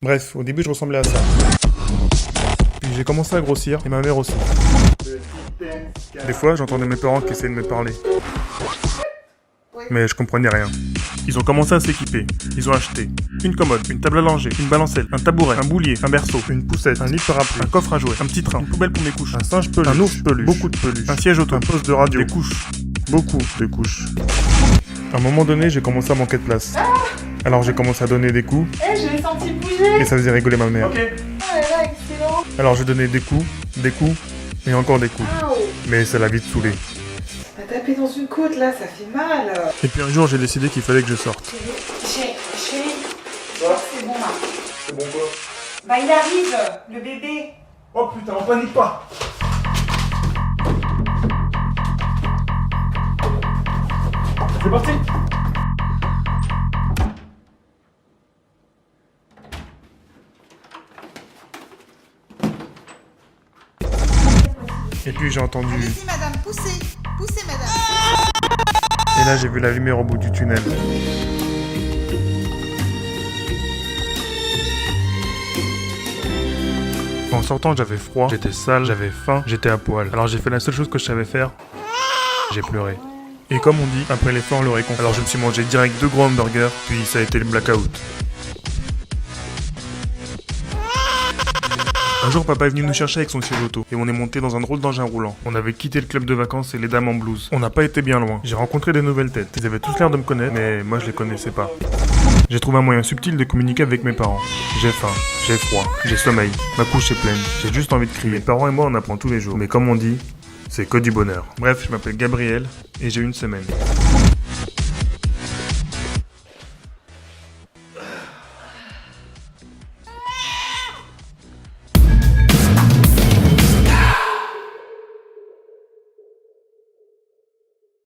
Bref, au début je ressemblais à ça. Puis j'ai commencé à grossir, et ma mère aussi. Des fois, j'entendais mes parents qui essayaient de me parler. Mais je comprenais rien. Ils ont commencé à s'équiper. Ils ont acheté une commode, une table à langer, une balancelle, un tabouret, un boulier, un berceau, une poussette, un lit parapluie, un coffre à jouets, un petit train, une poubelle pour mes couches, un singe peluche, un ours peluche, beaucoup de peluches, un siège auto, un poste de radio, des couches, beaucoup de couches. À un moment donné, j'ai commencé à manquer de place. Alors j'ai commencé à donner des coups, Je l'ai senti bouger. et ça faisait rigoler ma mère. Oh là là, excellent. Alors je donnais des coups, et encore des coups. Waouh. Mais ça l'a vite saoulé. T'as tapé dans une côte là, ça fait mal. Et puis un jour, j'ai décidé qu'il fallait que je sorte. Chérie, c'est bon là. C'est bon quoi? Bah il arrive, le bébé. Oh putain, on panique pas! C'est parti! Et puis j'ai entendu... Allez-y madame, poussez. Poussez madame. Et là j'ai vu la lumière au bout du tunnel. En sortant j'avais froid, j'étais sale, j'avais faim, j'étais à poil. Alors j'ai fait la seule chose que je savais faire. J'ai pleuré. Et comme on dit, après l'effort le réconfort. Alors je me suis mangé direct 2 gros hamburgers, puis ça a été le blackout. Un jour, papa est venu nous chercher avec son siège auto, et on est monté dans un drôle d'engin roulant. On avait quitté le club de vacances et les dames en blouse. On n'a pas été bien loin. J'ai rencontré des nouvelles têtes. Ils avaient tous l'air de me connaître, mais moi je les connaissais pas. J'ai trouvé un moyen subtil de communiquer avec mes parents. J'ai faim, j'ai froid, j'ai sommeil, ma couche est pleine, j'ai juste envie de crier. Mes parents et moi on apprend tous les jours. Mais comme on dit, c'est que du bonheur. Bref, je m'appelle Gabriel, et j'ai une semaine.